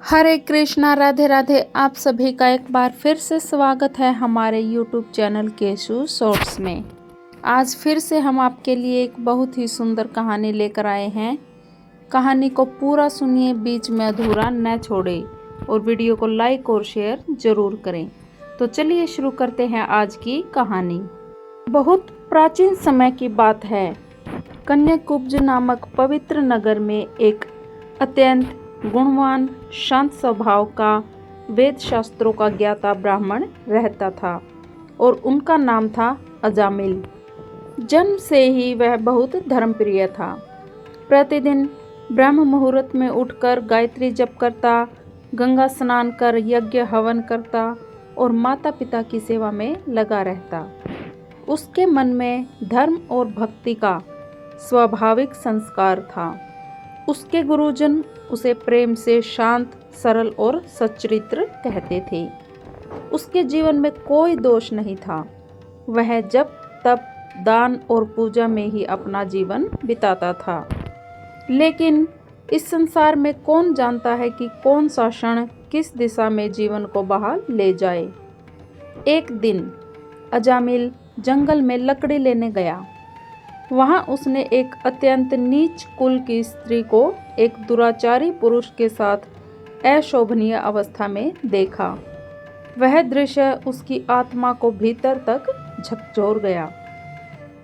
हरे कृष्णा, राधे राधे। आप सभी का एक बार फिर से स्वागत है हमारे YouTube चैनल केशू शॉर्ट्स में। आज फिर से हम आपके लिए एक बहुत ही सुंदर कहानी लेकर आए हैं। कहानी को पूरा सुनिए, बीच में अधूरा न छोड़े और वीडियो को लाइक और शेयर जरूर करें। तो चलिए शुरू करते हैं आज की कहानी। बहुत प्राचीन समय की बात है। कन्याकुब्ज नामक पवित्र नगर में एक अत्यंत गुणवान, शांत स्वभाव का, वेद शास्त्रों का ज्ञाता ब्राह्मण रहता था और उनका नाम था अजामिल। जन्म से ही वह बहुत धर्मप्रिय था। प्रतिदिन ब्रह्म मुहूर्त में उठकर गायत्री जप करता, गंगा स्नान कर यज्ञ हवन करता और माता पिता की सेवा में लगा रहता। उसके मन में धर्म और भक्ति का स्वाभाविक संस्कार था। उसके गुरुजन उसे प्रेम से शांत, सरल और सच्चरित्र कहते थे। उसके जीवन में कोई दोष नहीं था। वह जब तब दान और पूजा में ही अपना जीवन बिताता था। लेकिन इस संसार में कौन जानता है कि कौन सा क्षण किस दिशा में जीवन को बहा ले जाए। एक दिन अजामिल जंगल में लकड़ी लेने गया। वहां उसने एक अत्यंत नीच कुल की स्त्री को एक दुराचारी पुरुष के साथ अशोभनीय अवस्था में देखा। वह दृश्य उसकी आत्मा को भीतर तक झकझोर गया।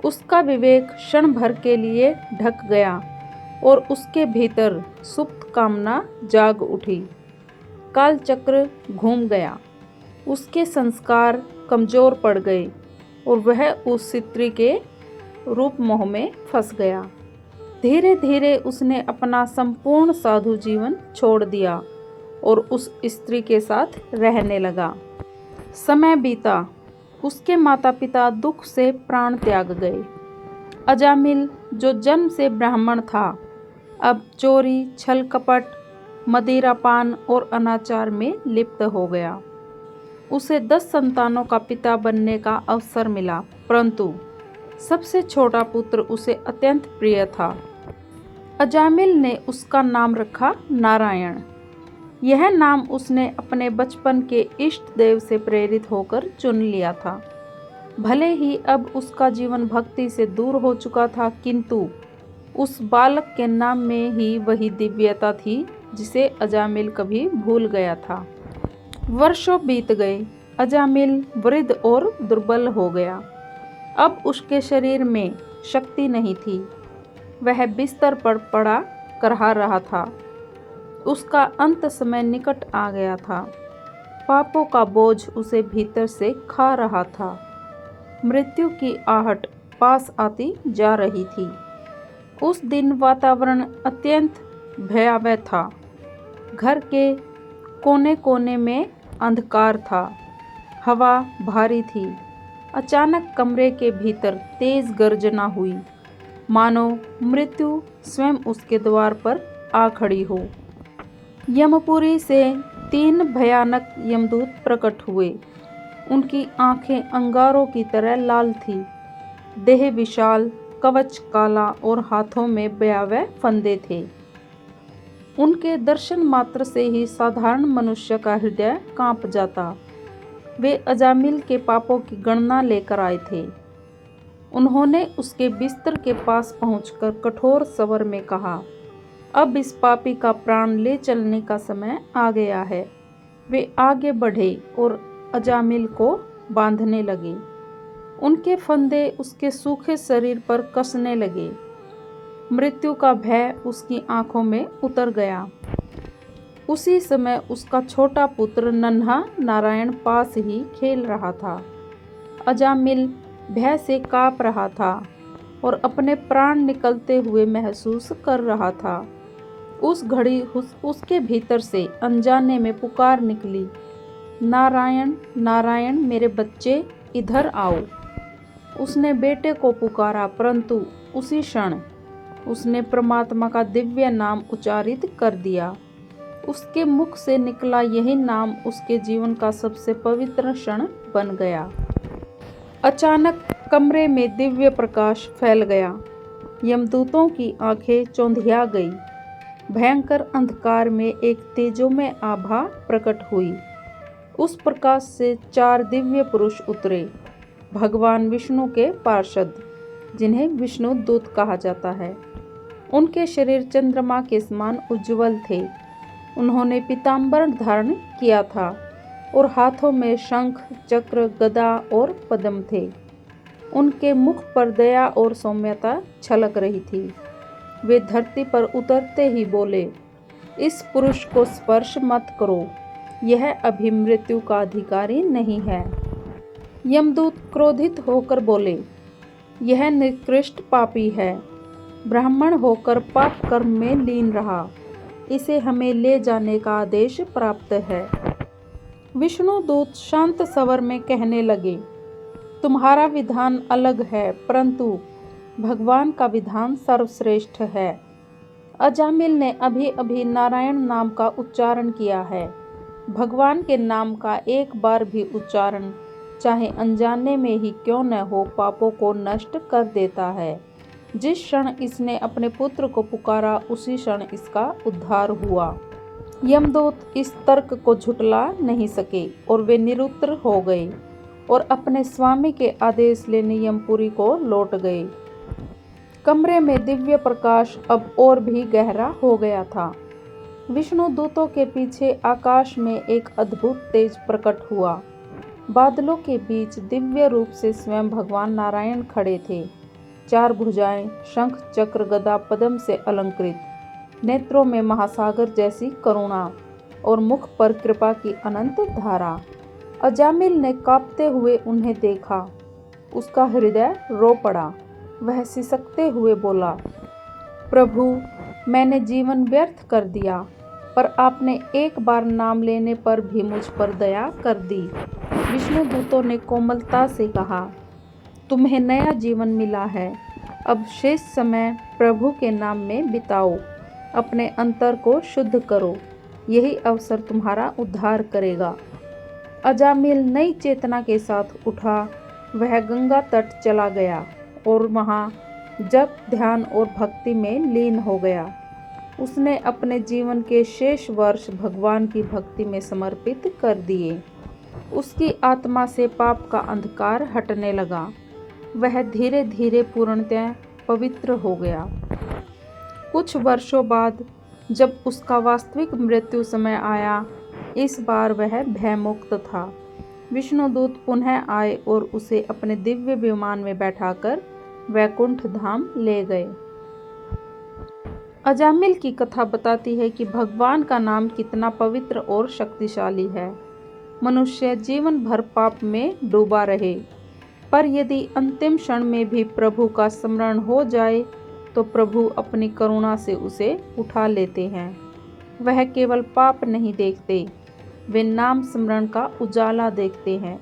उसका विवेक क्षण भर के लिए ढक गया और उसके भीतर सुप्त कामना जाग उठी। कालचक्र घूम गया। उसके संस्कार कमजोर पड़ गए और वह उस स्त्री के रूप मोह में फंस गया। धीरे धीरे उसने अपना संपूर्ण साधु जीवन छोड़ दिया और उस स्त्री के साथ रहने लगा। समय बीता। उसके माता पिता दुख से प्राण त्याग गए। अजामिल, जो जन्म से ब्राह्मण था, अब चोरी, छल कपट, मदिरापान और अनाचार में लिप्त हो गया। उसे 10 संतानों का पिता बनने का अवसर मिला, परंतु सबसे छोटा पुत्र उसे अत्यंत प्रिय था। अजामिल ने उसका नाम रखा नारायण। यह नाम उसने अपने बचपन के इष्ट देव से प्रेरित होकर चुन लिया था। भले ही अब उसका जीवन भक्ति से दूर हो चुका था, किंतु उस बालक के नाम में ही वही दिव्यता थी जिसे अजामिल कभी भूल गया था। वर्षों बीत गए। अजामिल वृद्ध और दुर्बल हो गया। अब उसके शरीर में शक्ति नहीं थी। वह बिस्तर पर पड़ा करहा रहा था। उसका अंत समय निकट आ गया था। पापों का बोझ उसे भीतर से खा रहा था। मृत्यु की आहट पास आती जा रही थी। उस दिन वातावरण अत्यंत भयावह था। घर के कोने कोने में अंधकार था। हवा भारी थी। अचानक कमरे के भीतर तेज गर्जना हुई, मानो मृत्यु स्वयं उसके द्वार पर आ खड़ी हो। यमपुरी से 3 भयानक यमदूत प्रकट हुए। उनकी आंखें अंगारों की तरह लाल थी। देह विशाल, कवच काला और हाथों में भयावह फंदे थे। उनके दर्शन मात्र से ही साधारण मनुष्य का हृदय कांप जाता। वे अजामिल के पापों की गणना लेकर आए थे। उन्होंने उसके बिस्तर के पास पहुंचकर कठोर स्वर में कहा, अब इस पापी का प्राण ले चलने का समय आ गया है। वे आगे बढ़े और अजामिल को बांधने लगे। उनके फंदे उसके सूखे शरीर पर कसने लगे। मृत्यु का भय उसकी आंखों में उतर गया। उसी समय उसका छोटा पुत्र नन्हा नारायण पास ही खेल रहा था। अजामिल भय से काँप रहा था और अपने प्राण निकलते हुए महसूस कर रहा था। उस घड़ी उसके भीतर से अनजाने में पुकार निकली, नारायण नारायण, मेरे बच्चे इधर आओ। उसने बेटे को पुकारा, परंतु उसी क्षण उसने परमात्मा का दिव्य नाम उच्चारित कर दिया। उसके मुख से निकला यही नाम उसके जीवन का सबसे पवित्र क्षण बन गया। अचानक कमरे में दिव्य प्रकाश फैल गया। यमदूतों की आंखें चौंधिया गई। भयंकर अंधकार में एक तेजोमय आभा प्रकट हुई। उस प्रकाश से 4 दिव्य पुरुष उतरे, भगवान विष्णु के पार्षद, जिन्हें विष्णु दूत कहा जाता है। उनके शरीर चंद्रमा के समान उज्ज्वल थे। उन्होंने पीताम्बर धारण किया था और हाथों में शंख, चक्र, गदा और पद्म थे। उनके मुख पर दया और सौम्यता छलक रही थी। वे धरती पर उतरते ही बोले, इस पुरुष को स्पर्श मत करो, यह अभी मृत्यु का अधिकारी नहीं है। यमदूत क्रोधित होकर बोले, यह निकृष्ट पापी है, ब्राह्मण होकर पाप कर्म में लीन रहा, इसे हमें ले जाने का आदेश प्राप्त है। विष्णु दूत शांत स्वर में कहने लगे, तुम्हारा विधान अलग है, परंतु भगवान का विधान सर्वश्रेष्ठ है। अजामिल ने अभी अभी नारायण नाम का उच्चारण किया है। भगवान के नाम का एक बार भी उच्चारण, चाहे अनजाने में ही क्यों न हो, पापों को नष्ट कर देता है। जिस क्षण इसने अपने पुत्र को पुकारा, उसी क्षण इसका उद्धार हुआ। यमदूत इस तर्क को झुटला नहीं सके और वे निरुत्तर हो गए और अपने स्वामी के आदेश लेने यमपुरी को लौट गए। कमरे में दिव्य प्रकाश अब और भी गहरा हो गया था। विष्णु दूतों के पीछे आकाश में एक अद्भुत तेज प्रकट हुआ। बादलों के बीच दिव्य रूप से स्वयं भगवान नारायण खड़े थे। 4 भुजाएं, शंख, चक्र, गदा, पद्म से अलंकृत, नेत्रों में महासागर जैसी करुणा और मुख पर कृपा की अनंत धारा। अजामिल ने कांपते हुए उन्हें देखा। उसका हृदय रो पड़ा। वह सिसकते हुए बोला, प्रभु, मैंने जीवन व्यर्थ कर दिया, पर आपने एक बार नाम लेने पर भी मुझ पर दया कर दी। विष्णु दूतों ने कोमलता से कहा, तुम्हें नया जीवन मिला है, अब शेष समय प्रभु के नाम में बिताओ, अपने अंतर को शुद्ध करो, यही अवसर तुम्हारा उद्धार करेगा। अजामिल नई चेतना के साथ उठा। वह गंगा तट चला गया और वहाँ जप, ध्यान और भक्ति में लीन हो गया। उसने अपने जीवन के शेष वर्ष भगवान की भक्ति में समर्पित कर दिए। उसकी आत्मा से पाप का अंधकार हटने लगा। वह धीरे धीरे पूर्णतः पवित्र हो गया। कुछ वर्षों बाद जब उसका वास्तविक मृत्यु समय आया, इस बार वह भयमुक्त था। विष्णुदूत पुनः आए और उसे अपने दिव्य विमान में बैठाकर वैकुंठ धाम ले गए। अजामिल की कथा बताती है कि भगवान का नाम कितना पवित्र और शक्तिशाली है। मनुष्य जीवन भर पाप में डूबा रहे, पर यदि अंतिम क्षण में भी प्रभु का स्मरण हो जाए तो प्रभु अपनी करुणा से उसे उठा लेते हैं। वह केवल पाप नहीं देखते, वे नाम स्मरण का उजाला देखते हैं।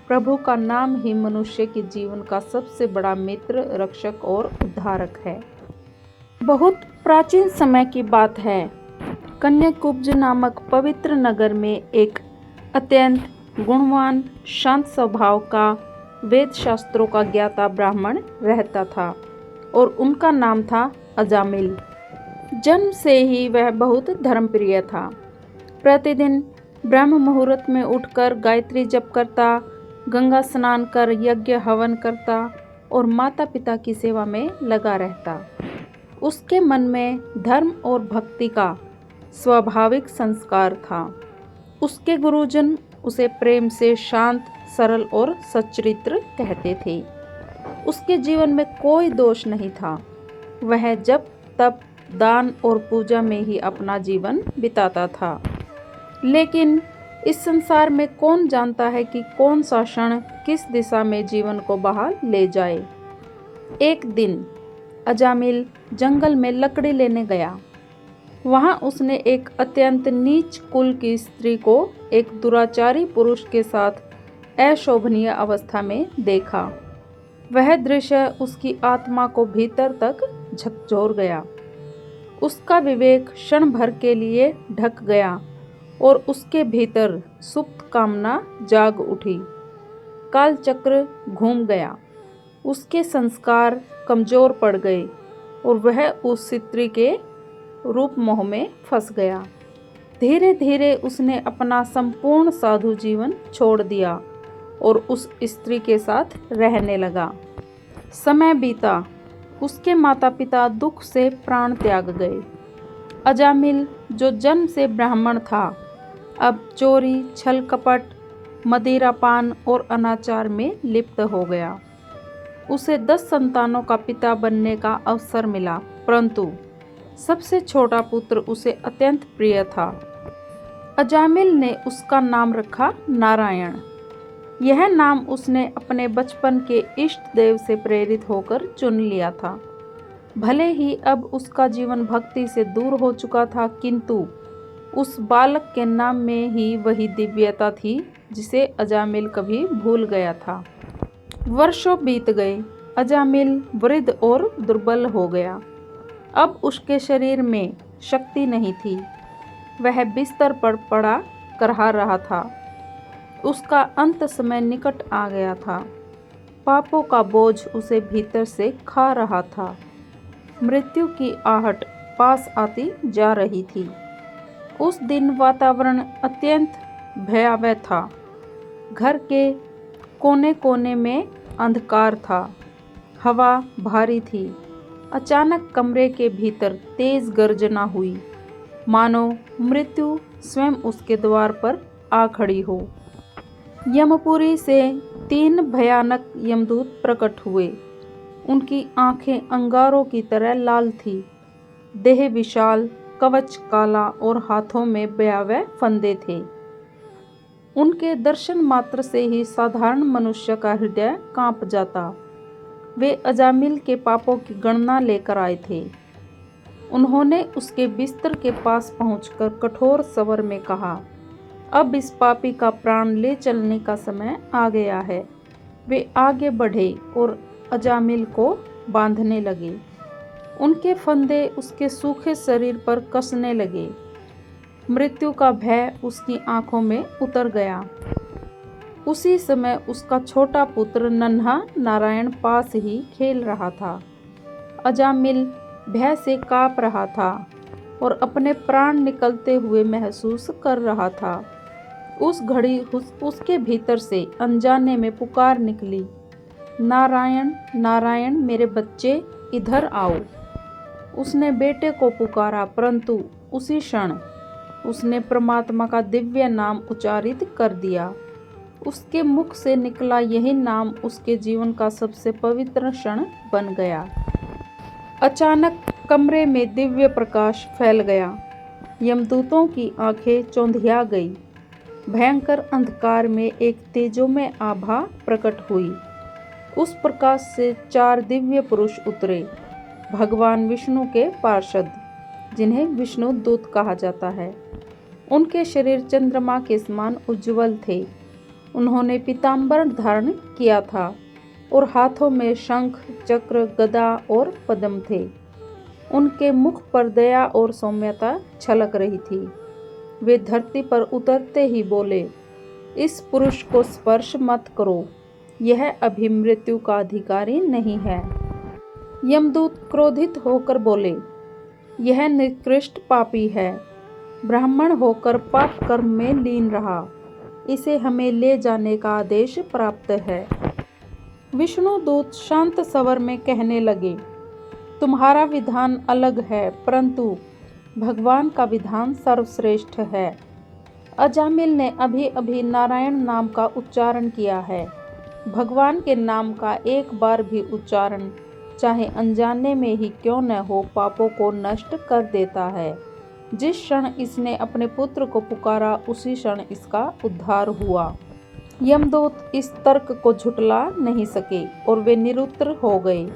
प्रभु का नाम ही मनुष्य के जीवन का सबसे बड़ा मित्र, रक्षक और उद्धारक है। बहुत प्राचीन समय की बात है। कन्याकुब्ज नामक पवित्र नगर में एक अत्यंत गुणवान, शांत स्वभाव का, वेद शास्त्रों का ज्ञाता ब्राह्मण रहता था और उनका नाम था अजामिल। जन्म से ही वह बहुत धर्मप्रिय था। प्रतिदिन ब्रह्म मुहूर्त में उठकर गायत्री जप करता, गंगा स्नान कर यज्ञ हवन करता और माता पिता की सेवा में लगा रहता। उसके मन में धर्म और भक्ति का स्वाभाविक संस्कार था। उसके गुरुजन उसे प्रेम से शांत, सरल और सच्चरित्र कहते थे। उसके जीवन में कोई दोष नहीं था। वह जप, तप, दान और पूजा में ही अपना जीवन बिताता था। लेकिन इस संसार में कौन जानता है कि कौन सा क्षण किस दिशा में जीवन को बहा ले जाए। एक दिन अजामिल जंगल में लकड़ी लेने गया। वहां उसने एक अत्यंत नीच कुल की स्त्री को एक दुराचारी पुरुष के साथ अशोभनीय अवस्था में देखा। वह दृश्य उसकी आत्मा को भीतर तक झकझोर गया। उसका विवेक क्षण भर के लिए ढक गया और उसके भीतर सुप्त कामना जाग उठी। कालचक्र घूम गया। उसके संस्कार कमजोर पड़ गए और वह उस स्त्री के रूप मोह में फंस गया। धीरे धीरे उसने अपना संपूर्ण साधु जीवन छोड़ दिया और उस स्त्री के साथ रहने लगा। समय बीता, उसके माता पिता दुख से प्राण त्याग गए। अजामिल, जो जन्म से ब्राह्मण था, अब चोरी, छल कपट, मदिरापान और अनाचार में लिप्त हो गया। उसे 10 संतानों का पिता बनने का अवसर मिला, परंतु सबसे छोटा पुत्र उसे अत्यंत प्रिय था। अजामिल ने उसका नाम रखा नारायण। यह नाम उसने अपने बचपन के इष्ट देव से प्रेरित होकर चुन लिया था। भले ही अब उसका जीवन भक्ति से दूर हो चुका था, किंतु उस बालक के नाम में ही वही दिव्यता थी जिसे अजामिल कभी भूल गया था। वर्षों बीत गए। अजामिल वृद्ध और दुर्बल हो गया। अब उसके शरीर में शक्ति नहीं थी। वह बिस्तर पर पड़ा करहा रहा था। उसका अंत समय निकट आ गया था। पापों का बोझ उसे भीतर से खा रहा था। मृत्यु की आहट पास आती जा रही थी। उस दिन वातावरण अत्यंत भयावह था। घर के कोने कोने में अंधकार था। हवा भारी थी। अचानक कमरे के भीतर तेज गर्जना हुई, मानो मृत्यु स्वयं उसके द्वार पर आ खड़ी हो। यमपुरी से 3 भयानक यमदूत प्रकट हुए। उनकी आंखें अंगारों की तरह लाल थी, देह विशाल, कवच काला और हाथों में भयावह फंदे थे। उनके दर्शन मात्र से ही साधारण मनुष्य का हृदय कांप जाता। वे अजामिल के पापों की गणना लेकर आए थे। उन्होंने उसके बिस्तर के पास पहुंचकर कठोर स्वर में कहा, अब इस पापी का प्राण ले चलने का समय आ गया है। वे आगे बढ़े और अजामिल को बांधने लगे। उनके फंदे उसके सूखे शरीर पर कसने लगे। मृत्यु का भय उसकी आंखों में उतर गया। उसी समय उसका छोटा पुत्र नन्हा नारायण पास ही खेल रहा था। अजामिल भय से काँप रहा था और अपने प्राण निकलते हुए महसूस कर रहा था। उस घड़ी उसके भीतर से अनजाने में पुकार निकली, नारायण नारायण मेरे बच्चे, इधर आओ। उसने बेटे को पुकारा, परंतु उसी क्षण उसने परमात्मा का दिव्य नाम उच्चारित कर दिया। उसके मुख से निकला यही नाम उसके जीवन का सबसे पवित्र क्षण बन गया। अचानक कमरे में दिव्य प्रकाश फैल गया। यमदूतों की आंखें चौंधिया गई। भयंकर अंधकार में एक तेजोमय आभा प्रकट हुई। उस प्रकाश से 4 दिव्य पुरुष उतरे, भगवान विष्णु के पार्षद, जिन्हें विष्णु दूत कहा जाता है। उनके शरीर चंद्रमा के समान उज्ज्वल थे। उन्होंने पीतांबर धारण किया था और हाथों में शंख, चक्र, गदा और पद्म थे। उनके मुख पर दया और सौम्यता छलक रही थी। वे धरती पर उतरते ही बोले, इस पुरुष को स्पर्श मत करो, यह अभी मृत्यु का अधिकारी नहीं है। यमदूत क्रोधित होकर बोले, यह निकृष्ट पापी है, ब्राह्मण होकर पाप कर्म में लीन रहा, इसे हमें ले जाने का आदेश प्राप्त है। विष्णु दूत शांत स्वर में कहने लगे, तुम्हारा विधान अलग है, परंतु भगवान का विधान सर्वश्रेष्ठ है। अजामिल ने अभी अभी नारायण नाम का उच्चारण किया है। भगवान के नाम का एक बार भी उच्चारण, चाहे अनजाने में ही क्यों न हो, पापों को नष्ट कर देता है। जिस क्षण इसने अपने पुत्र को पुकारा, उसी क्षण इसका उद्धार हुआ। यमदूत इस तर्क को झुटला नहीं सके और वे निरुत्तर हो गए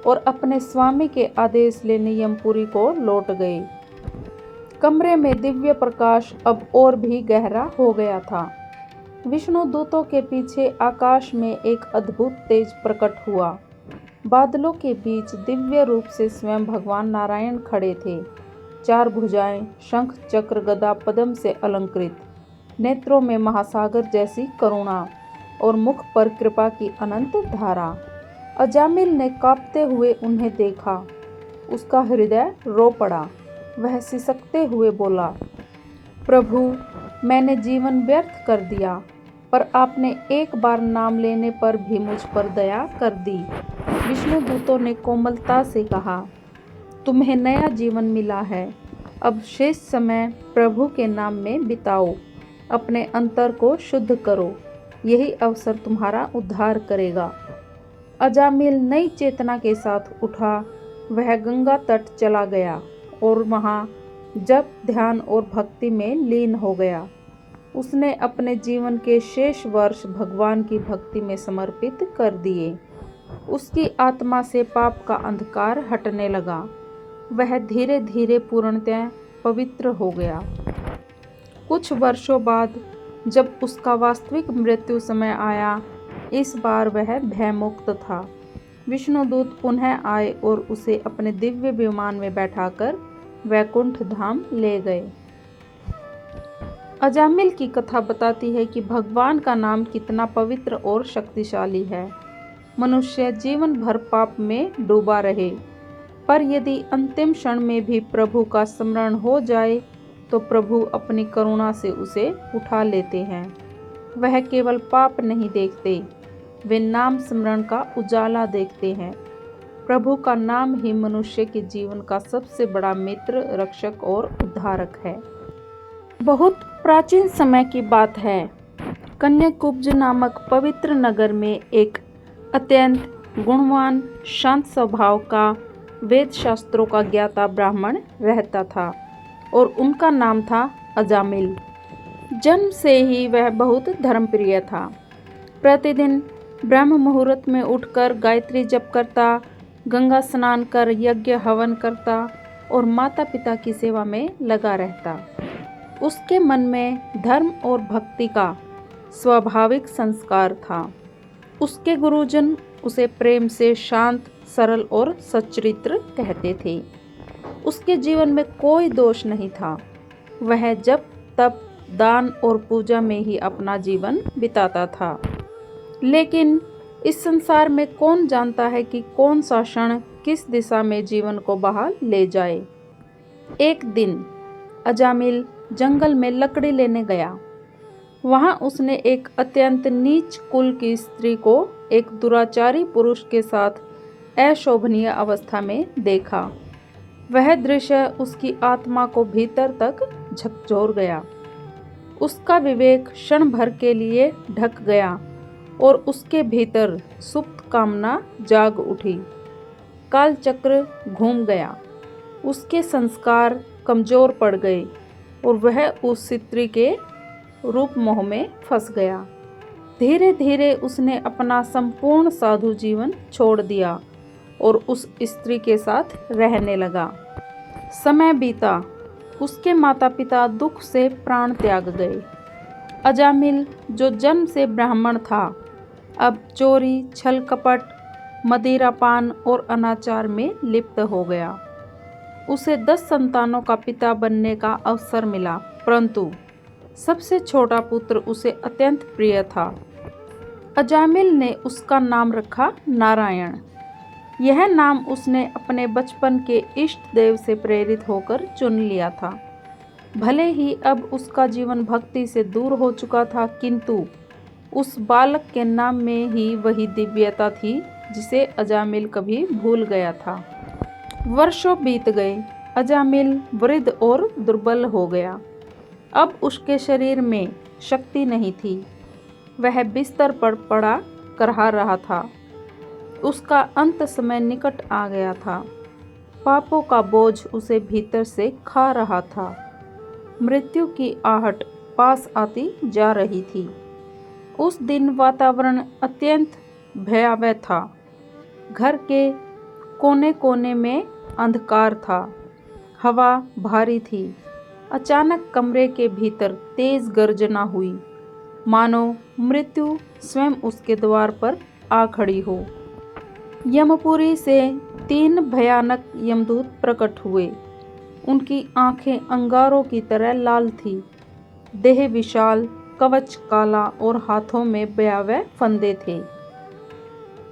और अपने स्वामी के आदेश लेने यमपुरी को लौट गए। कमरे में दिव्य प्रकाश अब और भी गहरा हो गया था। विष्णु दूतों के पीछे आकाश में एक अद्भुत तेज प्रकट हुआ। बादलों के बीच दिव्य रूप से स्वयं भगवान नारायण खड़े थे। 4 भुजाएं, शंख, चक्र, गदा, पद्म से अलंकृत, नेत्रों में महासागर जैसी करुणा और मुख पर कृपा की अनंत धारा। अजामिल ने कांपते हुए उन्हें देखा। उसका हृदय रो पड़ा। वह सिसकते हुए बोला, प्रभु, मैंने जीवन व्यर्थ कर दिया, पर आपने एक बार नाम लेने पर भी मुझ पर दया कर दी। विष्णुदूतों ने कोमलता से कहा, तुम्हें नया जीवन मिला है। अब शेष समय प्रभु के नाम में बिताओ, अपने अंतर को शुद्ध करो, यही अवसर तुम्हारा उद्धार करेगा। अजामिल नई चेतना के साथ उठा। वह गंगा तट चला गया और वहाँ जप, ध्यान और भक्ति में लीन हो गया। उसने अपने जीवन के शेष वर्ष भगवान की भक्ति में समर्पित कर दिए। उसकी आत्मा से पाप का अंधकार हटने लगा। वह धीरे धीरे पूर्णतः पवित्र हो गया। कुछ वर्षों बाद जब उसका वास्तविक मृत्यु समय आया, इस बार वह भयमुक्त था। विष्णुदूत पुनः आए और उसे अपने दिव्य विमान में बैठाकर वैकुंठ धाम ले गए। अजामिल की कथा बताती है कि भगवान का नाम कितना पवित्र और शक्तिशाली है। मनुष्य जीवन भर पाप में डूबा रहे, पर यदि अंतिम क्षण में भी प्रभु का स्मरण हो जाए तो प्रभु अपनी करुणा से उसे उठा लेते हैं। वह केवल पाप नहीं देखते, वे नाम स्मरण का उजाला देखते हैं। प्रभु का नाम ही मनुष्य के जीवन का सबसे बड़ा मित्र, रक्षक और उद्धारक है। बहुत प्राचीन समय की बात है। कन्याकुब्ज नामक पवित्र नगर में एक अत्यंत गुणवान, शांत स्वभाव का, वेद शास्त्रों का ज्ञाता ब्राह्मण रहता था और उनका नाम था अजामिल। जन्म से ही वह बहुत धर्मप्रिय था। प्रतिदिन ब्रह्म मुहूर्त में उठकर गायत्री जप करता, गंगा स्नान कर यज्ञ हवन करता और माता पिता की सेवा में लगा रहता। उसके मन में धर्म और भक्ति का स्वाभाविक संस्कार था। उसके गुरुजन उसे प्रेम से शांत, सरल और सच्चरित्र कहते थे। उसके जीवन में कोई दोष नहीं था। वह जप, तप, दान और पूजा में ही अपना जीवन बिताता था। लेकिन इस संसार में कौन जानता है कि कौन सा क्षण किस दिशा में जीवन को बहा ले जाए। एक दिन अजामिल जंगल में लकड़ी लेने गया। वहां उसने एक अत्यंत नीच कुल की स्त्री को एक दुराचारी पुरुष के साथ अशोभनीय अवस्था में देखा। वह दृश्य उसकी आत्मा को भीतर तक झकझोर गया। उसका विवेक क्षण भर के लिए ढक गया और उसके भीतर सुप्त कामना जाग उठी। कालचक्र घूम गया। उसके संस्कार कमजोर पड़ गए और वह उस स्त्री के रूप मोह में फंस गया। धीरे धीरे उसने अपना संपूर्ण साधु जीवन छोड़ दिया और उस स्त्री के साथ रहने लगा। समय बीता। उसके माता पिता दुख से प्राण त्याग गए। अजामिल, जो जन्म से ब्राह्मण था, अब चोरी, छल कपट, मदिरापान और अनाचार में लिप्त हो गया। उसे 10 संतानों का पिता बनने का अवसर मिला, परंतु सबसे छोटा पुत्र उसे अत्यंत प्रिय था। अजामिल ने उसका नाम रखा नारायण। यह नाम उसने अपने बचपन के इष्ट देव से प्रेरित होकर चुन लिया था। भले ही अब उसका जीवन भक्ति से दूर हो चुका था, किंतु उस बालक के नाम में ही वही दिव्यता थी जिसे अजामिल कभी भूल गया था। वर्षों बीत गए। अजामिल वृद्ध और दुर्बल हो गया। अब उसके शरीर में शक्ति नहीं थी। वह बिस्तर पर पड़ा करहा रहा था। उसका अंत समय निकट आ गया था। पापों का बोझ उसे भीतर से खा रहा था। मृत्यु की आहट पास आती जा रही थी। उस दिन वातावरण अत्यंत भयावह था। घर के कोने कोने में अंधकार था। हवा भारी थी। अचानक कमरे के भीतर तेज गर्जना हुई, मानो मृत्यु स्वयं उसके द्वार पर आ खड़ी हो। यमपुरी से 3 भयानक यमदूत प्रकट हुए। उनकी आंखें अंगारों की तरह लाल थी, देह विशाल, कवच काला और हाथों में भयावह फंदे थे।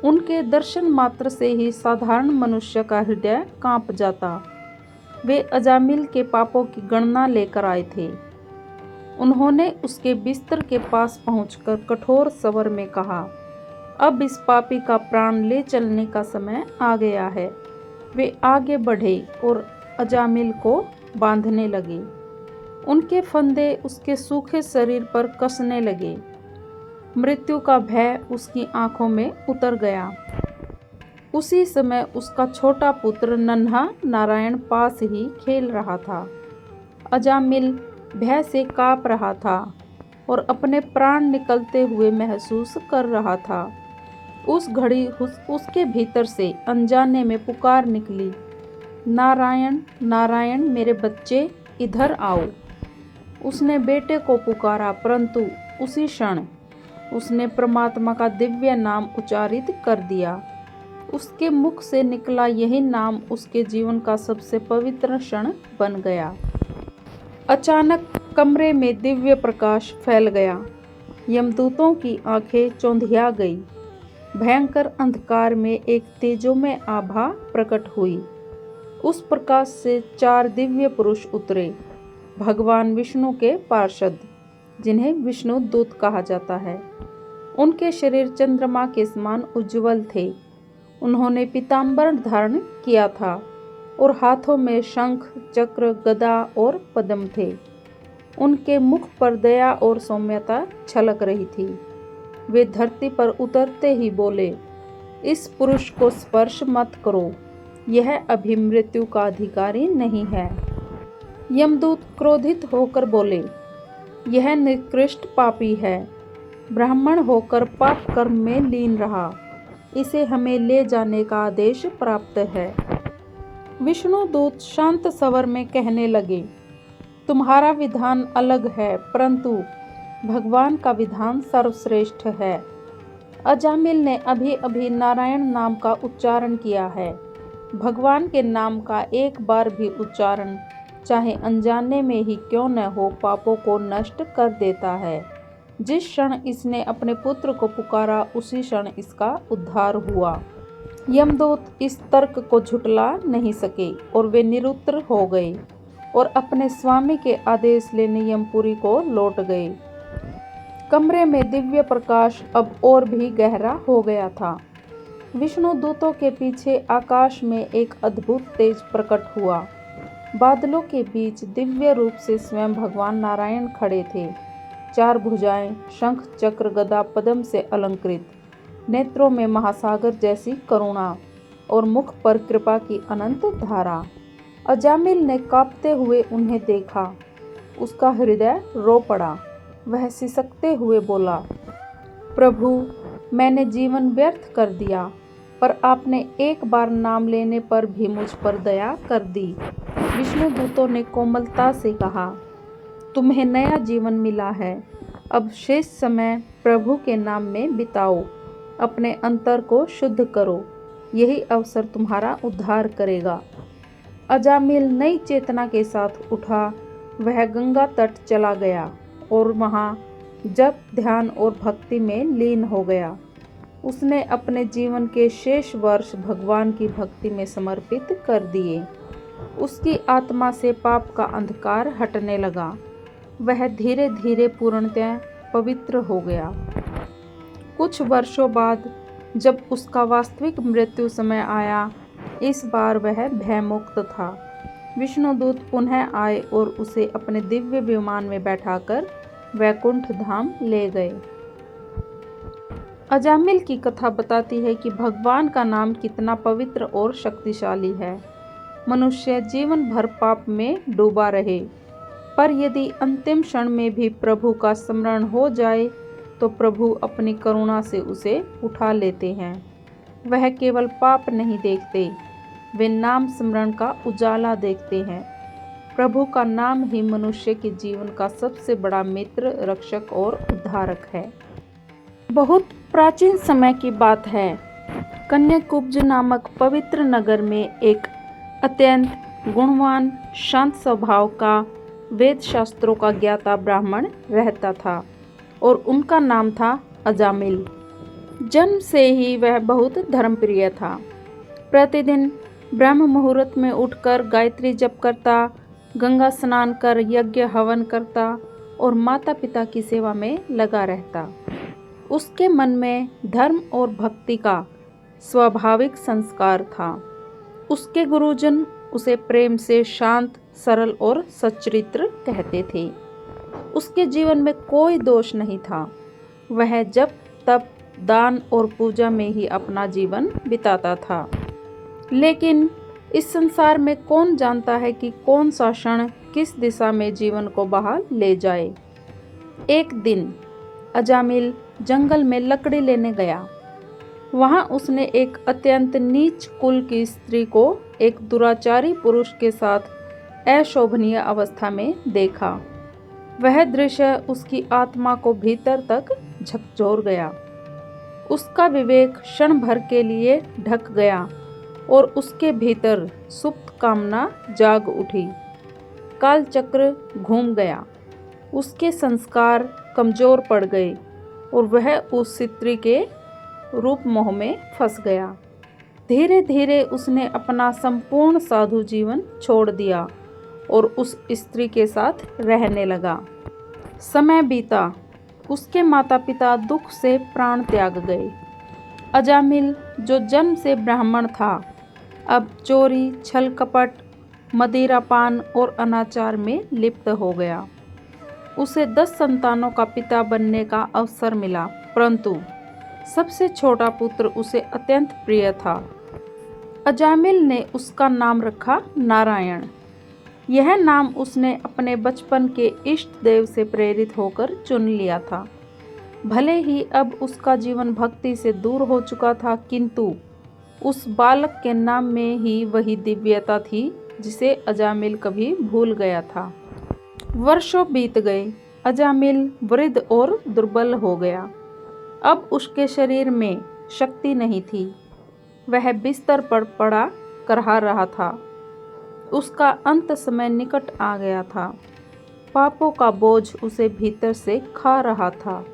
उनके दर्शन मात्र से ही साधारण मनुष्य का हृदय कांप जाता। वे अजामिल के पापों की गणना लेकर आए थे। उन्होंने उसके बिस्तर के पास पहुंचकर कठोर स्वर में कहा, अब इस पापी का प्राण ले चलने का समय आ गया है। वे आगे बढ़े और अजामिल को बांधने लगे। उनके फंदे उसके सूखे शरीर पर कसने लगे। मृत्यु का भय उसकी आंखों में उतर गया। उसी समय उसका छोटा पुत्र नन्हा नारायण पास ही खेल रहा था। अजामिल भय से काँप रहा था और अपने प्राण निकलते हुए महसूस कर रहा था। उस घड़ी उसके भीतर से अनजाने में पुकार निकली, नारायण नारायण मेरे बच्चे, इधर आओ। उसने बेटे को पुकारा, परंतु उसी क्षण उसने परमात्मा का दिव्य नाम उच्चारित कर दिया। उसके मुख से निकला यही नाम उसके जीवन का सबसे पवित्र क्षण बन गया। अचानक कमरे में दिव्य प्रकाश फैल गया। यमदूतों की आंखें चौंधिया गई। भयंकर अंधकार में एक तेजोमय आभा प्रकट हुई। उस प्रकाश से 4 दिव्य पुरुष उतरे, भगवान विष्णु के पार्षद, जिन्हें विष्णु दूत कहा जाता है। उनके शरीर चंद्रमा के समान उज्ज्वल थे। उन्होंने पीतांबर धारण किया था और हाथों में शंख, चक्र, गदा और पद्म थे। उनके मुख पर दया और सौम्यता छलक रही थी। वे धरती पर उतरते ही बोले, इस पुरुष को स्पर्श मत करो, यह अभी मृत्यु का अधिकारी नहीं है। यमदूत क्रोधित होकर बोले, यह निकृष्ट पापी है, ब्राह्मण होकर पाप कर्म में लीन रहा, इसे हमें ले जाने का आदेश प्राप्त है। विष्णु दूत शांत स्वर में कहने लगे, तुम्हारा विधान अलग है, परंतु भगवान का विधान सर्वश्रेष्ठ है। अजामिल ने अभी अभी नारायण नाम का उच्चारण किया है। भगवान के नाम का एक बार भी उच्चारण, चाहे अनजाने में ही क्यों न हो, पापों को नष्ट कर देता है। जिस क्षण इसने अपने पुत्र को पुकारा, उसी क्षण इसका उद्धार हुआ। यमदूत इस तर्क को झुटला नहीं सके और वे निरुत्तर हो गए और अपने स्वामी के आदेश लेने यमपुरी को लौट गए। कमरे में दिव्य प्रकाश अब और भी गहरा हो गया था। विष्णु दूतों के पीछे आकाश में एक अद्भुत तेज प्रकट हुआ। बादलों के बीच दिव्य रूप से स्वयं भगवान नारायण खड़े थे। 4 भुजाएं, शंख, चक्र, गदा, पद्म से अलंकृत, नेत्रों में महासागर जैसी करुणा और मुख पर कृपा की अनंत धारा। अजामिल ने कांपते हुए उन्हें देखा। उसका हृदय रो पड़ा। वह सिसकते हुए बोला, प्रभु, मैंने जीवन व्यर्थ कर दिया, पर आपने एक बार नाम लेने पर भी मुझ पर दया कर दी। विष्णु दूतों ने कोमलता से कहा, तुम्हें नया जीवन मिला है। अब शेष समय प्रभु के नाम में बिताओ, अपने अंतर को शुद्ध करो, यही अवसर तुम्हारा उद्धार करेगा। अजामिल नई चेतना के साथ उठा। वह गंगा तट चला गया और वहाँ जप, ध्यान और भक्ति में लीन हो गया। उसने अपने जीवन के शेष वर्ष भगवान की भक्ति में समर्पित कर दिए। उसकी आत्मा से पाप का अंधकार हटने लगा। वह धीरे धीरे पूर्णतः पवित्र हो गया। कुछ वर्षों बाद जब उसका वास्तविक मृत्यु समय आया, इस बार वह भयमुक्त था। विष्णुदूत पुनः आए और उसे अपने दिव्य विमान में बैठाकर वैकुंठ धाम ले गए। अजामिल की कथा बताती है कि भगवान का नाम कितना पवित्र और शक्तिशाली है। मनुष्य जीवन भर पाप में डूबा रहे, पर यदि अंतिम क्षण में भी प्रभु का स्मरण हो जाए तो प्रभु अपनी करुणा से उसे उठा लेते हैं। वह केवल पाप नहीं देखते, वे नाम स्मरण का उजाला देखते हैं। प्रभु का नाम ही मनुष्य के जीवन का सबसे बड़ा मित्र, रक्षक और उद्धारक है। बहुत प्राचीन समय की बात है। कन्याकुब्ज नामक पवित्र नगर में एक अत्यंत गुणवान, शांत स्वभाव का, वेद शास्त्रों का ज्ञाता ब्राह्मण रहता था और उनका नाम था अजामिल। जन्म से ही वह बहुत धर्मप्रिय था। प्रतिदिन ब्रह्म मुहूर्त में उठकर गायत्री जप करता, गंगा स्नान कर यज्ञ हवन करता और माता पिता की सेवा में लगा रहता। उसके मन में धर्म और भक्ति का स्वाभाविक संस्कार था। उसके गुरुजन उसे प्रेम से शांत, सरल और सच्चरित्र कहते थे। उसके जीवन में कोई दोष नहीं था। वह जब तब दान और पूजा में ही अपना जीवन बिताता था। लेकिन इस संसार में कौन जानता है कि कौन सा क्षण किस दिशा में जीवन को बहा ले जाए। एक दिन अजामिल जंगल में लकड़ी लेने गया। वहां उसने एक अत्यंत नीच कुल की स्त्री को एक दुराचारी पुरुष के साथ अशोभनीय अवस्था में देखा। वह दृश्य उसकी आत्मा को भीतर तक झकझोर गया। उसका विवेक क्षण भर के लिए ढक गया और उसके भीतर सुप्त कामना जाग उठी। कालचक्र घूम गया। उसके संस्कार कमजोर पड़ गए और वह उस स्त्री के रूप मोह में फंस गया। धीरे धीरे उसने अपना संपूर्ण साधु जीवन छोड़ दिया और उस स्त्री के साथ रहने लगा। समय बीता। उसके माता पिता दुख से प्राण त्याग गए। अजामिल, जो जन्म से ब्राह्मण था, अब चोरी, छल कपट, मदिरापान और अनाचार में लिप्त हो गया। उसे 10 संतानों का पिता बनने का अवसर मिला, परंतु सबसे छोटा पुत्र उसे अत्यंत प्रिय था। अजामिल ने उसका नाम रखा नारायण। यह नाम उसने अपने बचपन के इष्ट देव से प्रेरित होकर चुन लिया था। भले ही अब उसका जीवन भक्ति से दूर हो चुका था, किंतु उस बालक के नाम में ही वही दिव्यता थी जिसे अजामिल कभी भूल गया था। वर्षों बीत गए। अजामिल वृद्ध और दुर्बल हो गया। अब उसके शरीर में शक्ति नहीं थी। वह बिस्तर पर पड़ा करहा रहा था। उसका अंत समय निकट आ गया था। पापों का बोझ उसे भीतर से खा रहा था।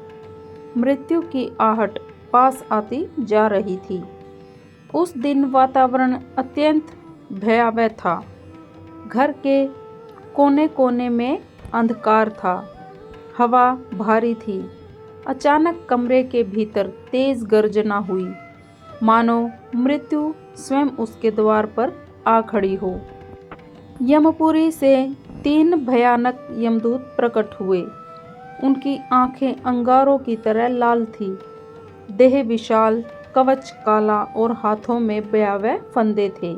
मृत्यु की आहट पास आती जा रही थी। उस दिन वातावरण अत्यंत भयावह था। घर के कोने कोने में अंधकार था। हवा भारी थी। अचानक कमरे के भीतर तेज गर्जना हुई, मानो मृत्यु स्वयं उसके द्वार पर आ खड़ी हो। यमपुरी से 3 भयानक यमदूत प्रकट हुए। उनकी आंखें अंगारों की तरह लाल थी, देह विशाल, कवच काला और हाथों में भयावह फंदे थे।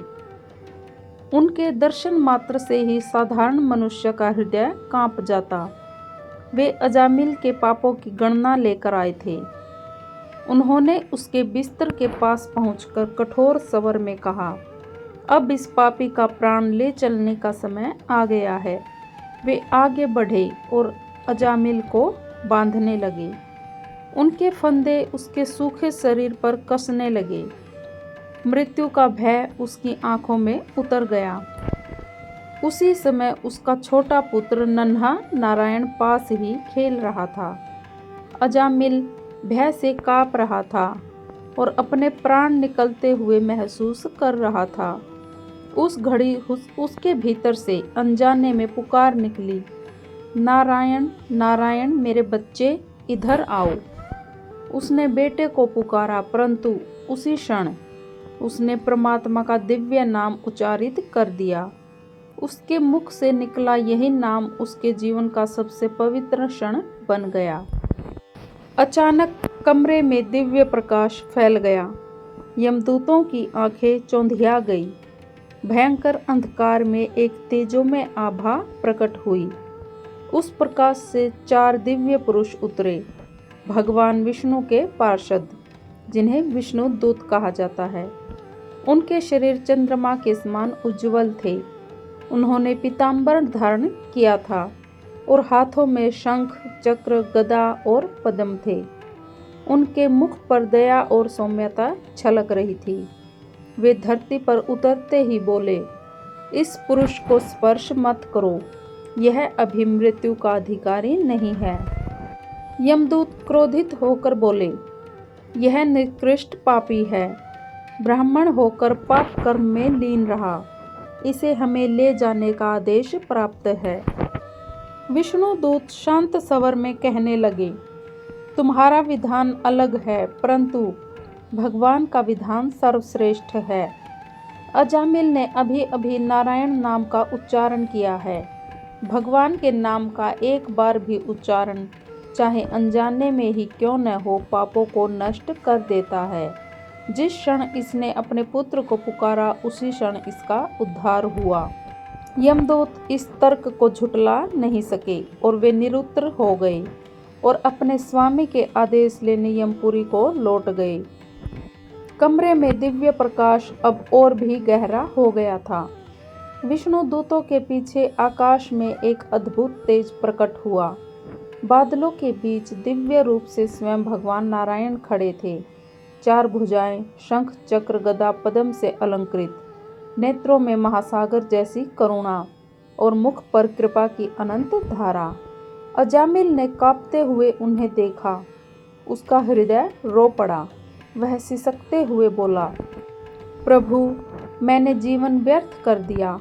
उनके दर्शन मात्र से ही साधारण मनुष्य का हृदय कांप जाता। वे अजामिल के पापों की गणना लेकर आए थे। उन्होंने उसके बिस्तर के पास पहुंचकर कठोर स्वर में कहा, अब इस पापी का प्राण ले चलने का समय आ गया है। वे आगे बढ़े और अजामिल को बांधने लगे। उनके फंदे उसके सूखे शरीर पर कसने लगे। मृत्यु का भय उसकी आंखों में उतर गया। उसी समय उसका छोटा पुत्र नन्हा नारायण पास ही खेल रहा था। अजामिल भय से काँप रहा था और अपने प्राण निकलते हुए महसूस कर रहा था। उस घड़ी उसके भीतर से अनजाने में पुकार निकली, नारायण नारायण मेरे बच्चे, इधर आओ। उसने बेटे को पुकारा, परंतु उसी क्षण उसने परमात्मा का दिव्य नाम उच्चारित कर दिया। उसके मुख से निकला यही नाम उसके जीवन का सबसे पवित्र क्षण बन गया। अचानक कमरे में दिव्य प्रकाश फैल गया। यमदूतों की आंखें चौंधिया गई। भयंकर अंधकार में एक तेजोमय आभा प्रकट हुई। उस प्रकाश से 4 दिव्य पुरुष उतरे, भगवान विष्णु के पार्षद, जिन्हें विष्णु दूत कहा जाता है। उनके शरीर चंद्रमा के समान उज्जवल थे। उन्होंने पीतांबर धारण किया था और हाथों में शंख, चक्र, गदा और पद्म थे। उनके मुख पर दया और सौम्यता छलक रही थी। वे धरती पर उतरते ही बोले, इस पुरुष को स्पर्श मत करो, यह अभी मृत्यु का अधिकारी नहीं है। यमदूत क्रोधित होकर बोले, यह निकृष्ट पापी है। ब्राह्मण होकर पाप कर्म में लीन रहा। इसे हमें ले जाने का आदेश प्राप्त है। विष्णुदूत शांत स्वर में कहने लगे, तुम्हारा विधान अलग है, परंतु भगवान का विधान सर्वश्रेष्ठ है। अजामिल ने अभी अभी नारायण नाम का उच्चारण किया है। भगवान के नाम का एक बार भी उच्चारण, चाहे अनजाने में ही क्यों न हो, पापों को नष्ट कर देता है। जिस क्षण इसने अपने पुत्र को पुकारा, उसी क्षण इसका उद्धार हुआ। यमदूत इस तर्क को झुठला नहीं सके और वे निरुत्तर हो गए और अपने स्वामी के आदेश लेने यमपुरी को लौट गए। कमरे में दिव्य प्रकाश अब और भी गहरा हो गया था। विष्णु दूतों के पीछे आकाश में एक अद्भुत तेज प्रकट हुआ। बादलों के बीच दिव्य रूप से स्वयं भगवान नारायण खड़े थे। 4 भुजाएं, शंख चक्र गदा पद्म से अलंकृत, नेत्रों में महासागर जैसी करुणा और मुख पर कृपा की अनंत धारा। अजामिल ने कांपते हुए उन्हें देखा। उसका हृदय रो पड़ा। वह सिसकते हुए बोला, प्रभु, मैंने जीवन व्यर्थ कर दिया,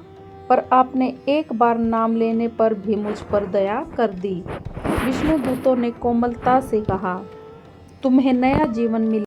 पर आपने एक बार नाम लेने पर भी मुझ पर दया कर दी। विष्णु दूतों ने कोमलता से कहा, तुम्हें नया जीवन मिला।